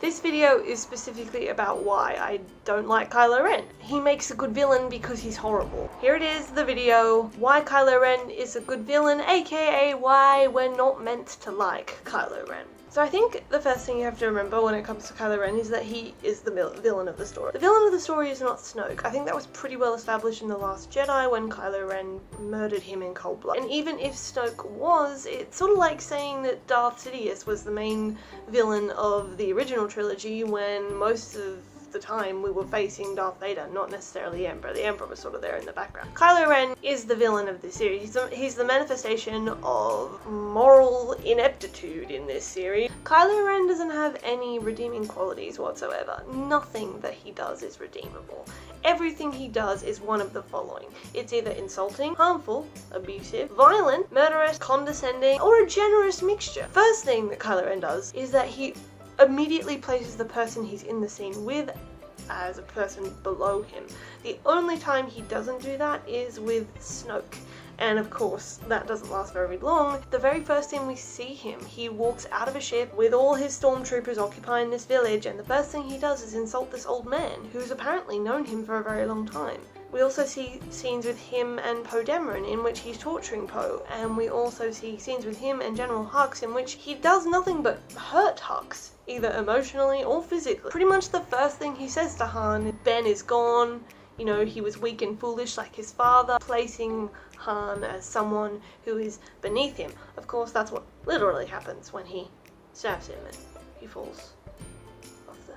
This video is specifically about why I don't like Kylo Ren. He makes a good villain because he's horrible. Here it is, the video, why Kylo Ren is a good villain, aka why we're not meant to like Kylo Ren. So I think the first thing you have to remember when it comes to Kylo Ren is that he is the villain of the story. The villain of the story is not Snoke. I think that was pretty well established in The Last Jedi when Kylo Ren murdered him in cold blood. And even if Snoke was, it's sort of like saying that Darth Sidious was the main villain of the original trilogy when most of the time we were facing Darth Vader, not necessarily the Emperor. The Emperor was sort of there in the background. Kylo Ren is the villain of the series. He's the manifestation of moral ineptitude in this series. Kylo Ren doesn't have any redeeming qualities whatsoever. Nothing that he does is redeemable. Everything he does is one of the following. It's either insulting, harmful, abusive, violent, murderous, condescending, or a generous mixture. First thing that Kylo Ren does is that he immediately places the person he's in the scene with as a person below him. The only time he doesn't do that is with Snoke. And of course, that doesn't last very long. The very first time we see him, he walks out of a ship with all his stormtroopers occupying this village, and the first thing he does is insult this old man, who's apparently known him for a very long time. We also see scenes with him and Poe Dameron in which he's torturing Poe, and we also see scenes with him and General Hux in which he does nothing but hurt Hux, either emotionally or physically. Pretty much the first thing he says to Han, Ben is gone, you know, he was weak and foolish like his father, placing Han as someone who is beneath him. Of course, that's what literally happens when he stabs him and he falls off the...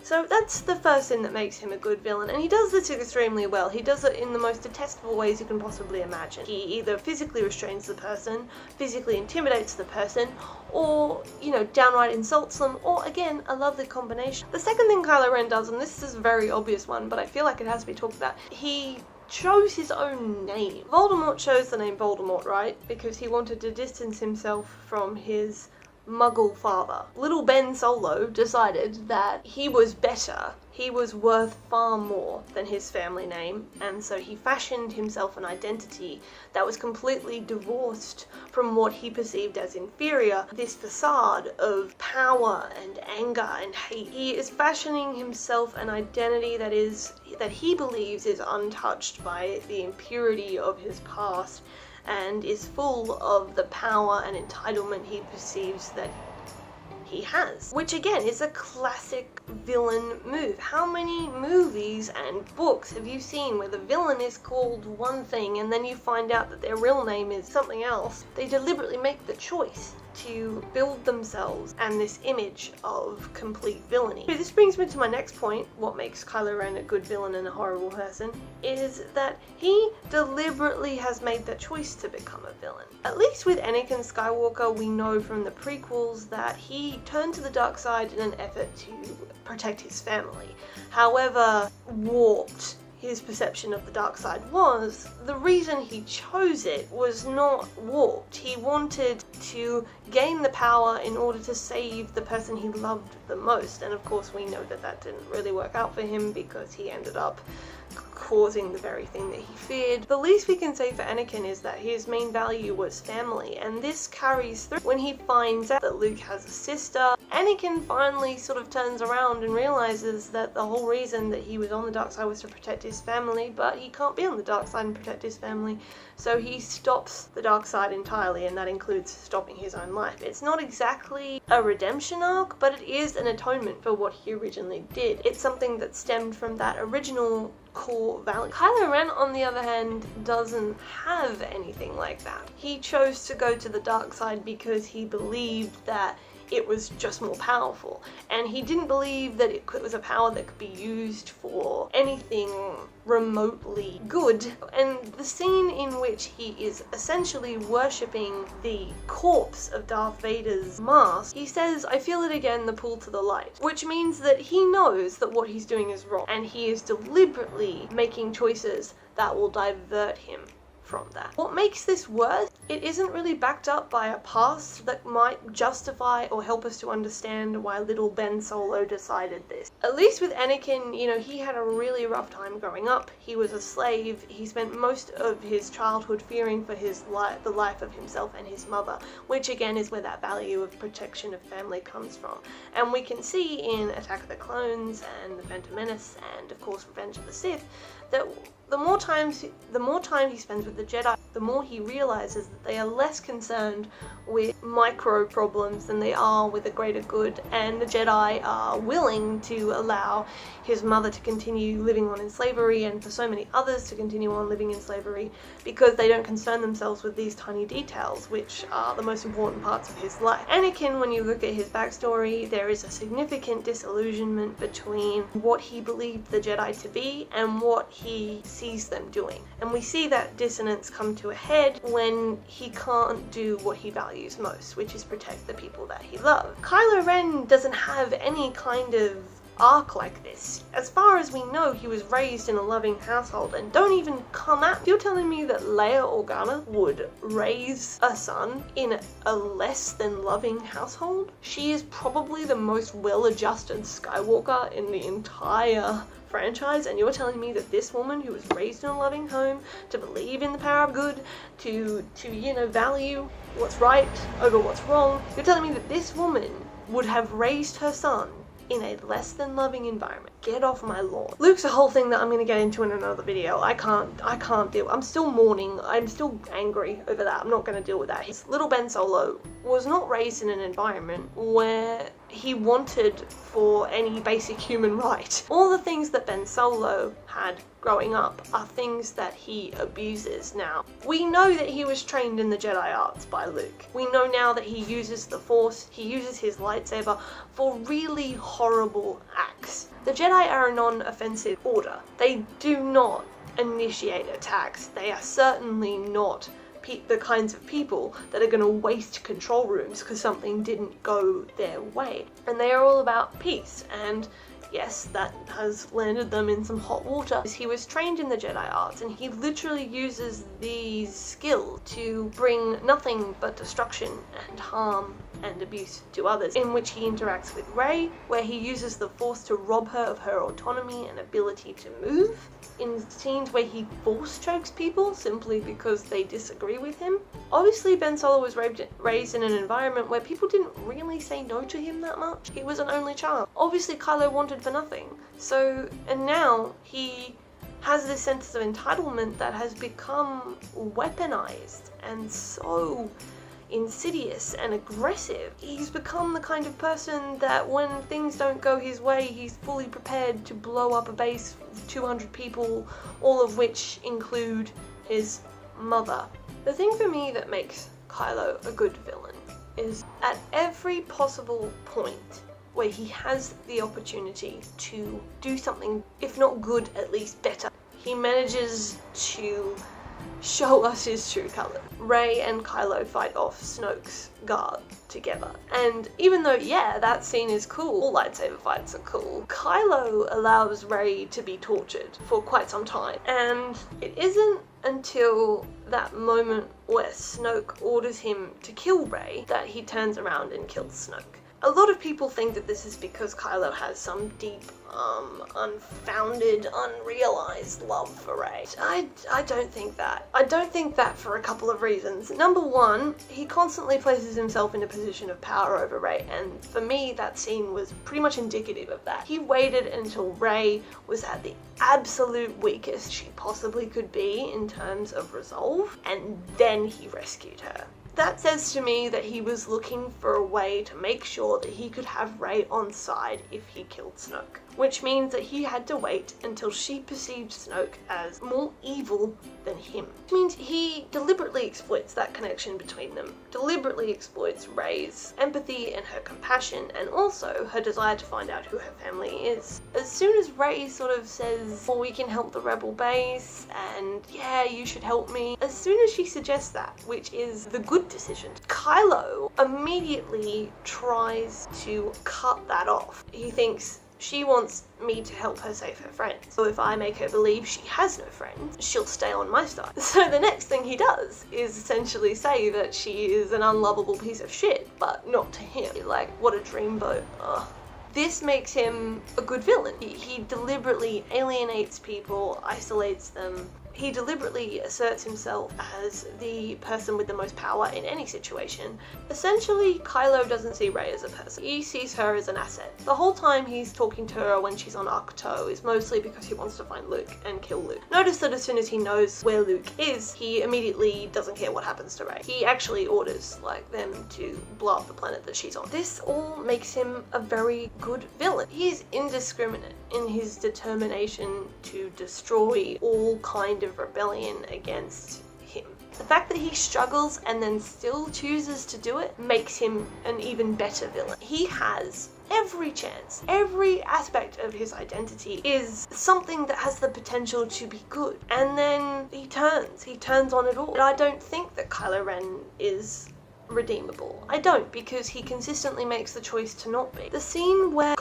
So that's the first thing that makes him a good villain, and he does this extremely well. He does it in the most detestable ways you can possibly imagine. He either physically restrains the person, physically intimidates the person, or, you know, downright insults them, or again, a lovely combination. The second thing Kylo Ren does, and this is a very obvious one, but I feel like it has to be talked about, he chose his own name. Voldemort chose the name Voldemort, right? Because he wanted to distance himself from his Muggle father. Little Ben Solo decided that he was better, he was worth far more than his family name, and so he fashioned himself an identity that was completely divorced from what he perceived as inferior. This facade of power and anger and hate. He is fashioning himself an identity that he believes is untouched by the impurity of his past, and is full of the power and entitlement he perceives that he has. Which again is a classic villain move. How many movies and books have you seen where the villain is called one thing and then you find out that their real name is something else? They deliberately make the choice to build themselves and this image of complete villainy. So this brings me to my next point. What makes Kylo Ren a good villain and a horrible person is that he deliberately has made the choice to become a villain. At least with Anakin Skywalker, we know from the prequels that he turned to the dark side in an effort to protect his family. However warped his perception of the dark side was, the reason he chose it was not warped. He wanted to gain the power in order to save the person he loved the most, and of course we know that that didn't really work out for him because he ended up causing the very thing that he feared. The least we can say for Anakin is that his main value was family, and this carries through. When he finds out that Luke has a sister, Anakin finally sort of turns around and realizes that the whole reason that he was on the dark side was to protect his family, but he can't be on the dark side and protect his family, so he stops the dark side entirely, and that includes stopping his own life. It's not exactly a redemption arc, but it is an atonement for what he originally did. It's something that stemmed from that original core value. Kylo Ren, on the other hand, doesn't have anything like that. He chose to go to the dark side because he believed that it was just more powerful, and he didn't believe that it was a power that could be used for anything remotely good. And the scene in which he is essentially worshipping the corpse of Darth Vader's mask, he says, "I feel it again, the pull to the light," which means that he knows that what he's doing is wrong, and he is deliberately making choices that will divert him from that. What makes this worse, it isn't really backed up by a past that might justify or help us to understand why little Ben Solo decided this. At least with Anakin, you know, he had a really rough time growing up. He was a slave. He spent most of his childhood fearing for his the life of himself and his mother, which again is where that value of protection of family comes from. And we can see in Attack of the Clones and The Phantom Menace and of course Revenge of the Sith that the more time he spends with the Jedi, the more he realizes that they are less concerned with micro problems than they are with the greater good, and the Jedi are willing to allow his mother to continue living on in slavery and for so many others to continue on living in slavery because they don't concern themselves with these tiny details, which are the most important parts of his life. Anakin, when you look at his backstory, there is a significant disillusionment between what he believed the Jedi to be and what he sees them doing. And we see that dissonance come to a head when he can't do what he values most, which is protect the people that he loves. Kylo Ren doesn't have any kind of arc like this. As far as we know, he was raised in a loving household, and don't even come at. You're telling me that Leia Organa would raise a son in a less than loving household? She is probably the most well-adjusted Skywalker in the entire franchise, and you're telling me that this woman who was raised in a loving home to believe in the power of good, to you know, value what's right over what's wrong, you're telling me that this woman would have raised her son in a less than loving environment? Get off my lawn. Luke's a whole thing that I'm going to get into in another video. I can't deal. I'm still mourning. I'm still angry over that. I'm not going to deal with that. His little Ben Solo was not raised in an environment where he wanted for any basic human right. All the things that Ben Solo had growing up are things that he abuses now. We know that he was trained in the Jedi arts by Luke. We know now that he uses the Force, he uses his lightsaber for really horrible acts. The Jedi are a non-offensive order. They do not initiate attacks. They are certainly not the kinds of people that are going to waste control rooms because something didn't go their way. And they are all about peace, and yes, that has landed them in some hot water. He was trained in the Jedi arts, and he literally uses these skills to bring nothing but destruction and harm and abuse to others, in which he interacts with Rey, where he uses the Force to rob her of her autonomy and ability to move, in scenes where he force chokes people simply because they disagree with him. Obviously, Ben Solo was raised in an environment where people didn't really say no to him that much. He was an only child. Obviously, Kylo wanted for nothing. And now he has this sense of entitlement that has become weaponized and so insidious and aggressive. He's become the kind of person that when things don't go his way, he's fully prepared to blow up a base with 200 people, all of which include his mother. The thing for me that makes Kylo a good villain is at every possible point where he has the opportunity to do something, if not good, at least better, he manages to show us his true colours. Rey and Kylo fight off Snoke's guard together. And even though, yeah, that scene is cool, all lightsaber fights are cool, Kylo allows Rey to be tortured for quite some time. And it isn't until that moment where Snoke orders him to kill Rey that he turns around and kills Snoke. A lot of people think that this is because Kylo has some deep, unfounded, unrealized love for Rey. I don't think that. I don't think that for a couple of reasons. Number one, he constantly places himself in a position of power over Rey, and for me, that scene was pretty much indicative of that. He waited until Rey was at the absolute weakest she possibly could be in terms of resolve, and then he rescued her. That says to me that he was looking for a way to make sure that he could have Rey on side if he killed Snoke, which means that he had to wait until she perceived Snoke as more evil than him. Which means he deliberately exploits that connection between them, deliberately exploits Rey's empathy and her compassion, and also her desire to find out who her family is. As soon as Rey sort of says, well, we can help the rebel base, and yeah, you should help me, as soon as she suggests that, which is the good decision, Kylo immediately tries to cut that off. He thinks, She wants me to help her save her friends. So if I make her believe she has no friends, she'll stay on my side. So the next thing he does is essentially say that she is an unlovable piece of shit, but not to him. Like, what a dreamboat. Ugh. This makes him a good villain. He deliberately alienates people, isolates them. He deliberately asserts himself as the person with the most power in any situation. Essentially, Kylo doesn't see Rey as a person. He sees her as an asset. The whole time he's talking to her when she's on Ahch-To is mostly because he wants to find Luke and kill Luke. Notice that as soon as he knows where Luke is, he immediately doesn't care what happens to Rey. He actually orders, like, them to blow up the planet that she's on. This all makes him a very good villain. He is indiscriminate in his determination to destroy all kind of rebellion against him. The fact that he struggles and then still chooses to do it makes him an even better villain. He has every chance, every aspect of his identity is something that has the potential to be good. And then he turns on it all. But I don't think that Kylo Ren is redeemable. I don't, because he consistently makes the choice to not be. The scene where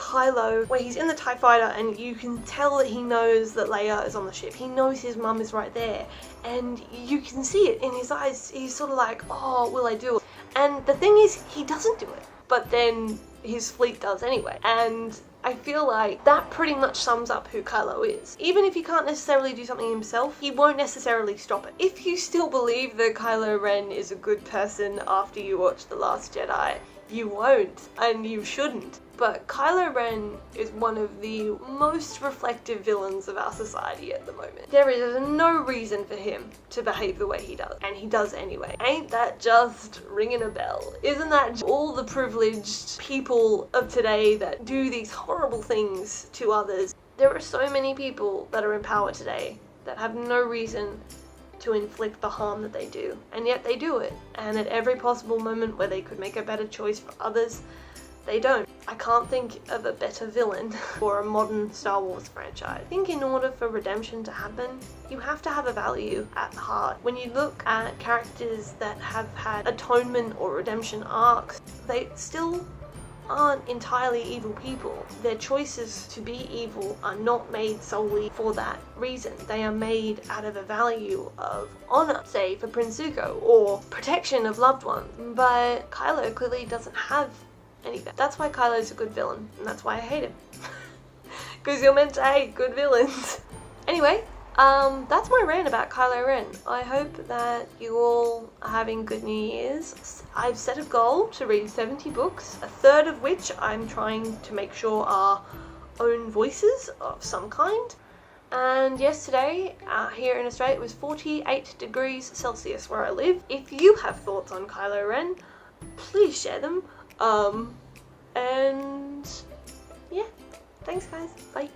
he's in the TIE fighter and you can tell that he knows that Leia is on the ship. He knows his mum is right there and you can see it in his eyes. He's sort of like, oh, will I do it? And the thing is, he doesn't do it, but then his fleet does anyway. And I feel like that pretty much sums up who Kylo is. Even if he can't necessarily do something himself, he won't necessarily stop it. If you still believe that Kylo Ren is a good person after you watch The Last Jedi, you won't, and you shouldn't. But Kylo Ren is one of the most reflective villains of our society at the moment. There is no reason for him to behave the way he does, and he does anyway. Ain't that just ringing a bell? Isn't that all the privileged people of today that do these horrible things to others? There are so many people that are in power today that have no reason to inflict the harm that they do, and yet they do it. And at every possible moment where they could make a better choice for others, they don't. I can't think of a better villain for a modern Star Wars franchise. I think in order for redemption to happen, you have to have a value at heart. When you look at characters that have had atonement or redemption arcs, they still aren't entirely evil people. Their choices to be evil are not made solely for that reason. They are made out of a value of honor, say for Prince Zuko, or protection of loved ones. But Kylo clearly doesn't have anything. That's why Kylo's a good villain, and that's why I hate him. Because you're meant to hate good villains. Anyway, that's my rant about Kylo Ren. I hope that you all are having good New Year's. I've set a goal to read 70 books, a third of which I'm trying to make sure are own voices of some kind. And yesterday, here in Australia, it was 48 degrees Celsius where I live. If you have thoughts on Kylo Ren, please share them. And yeah, thanks guys, bye.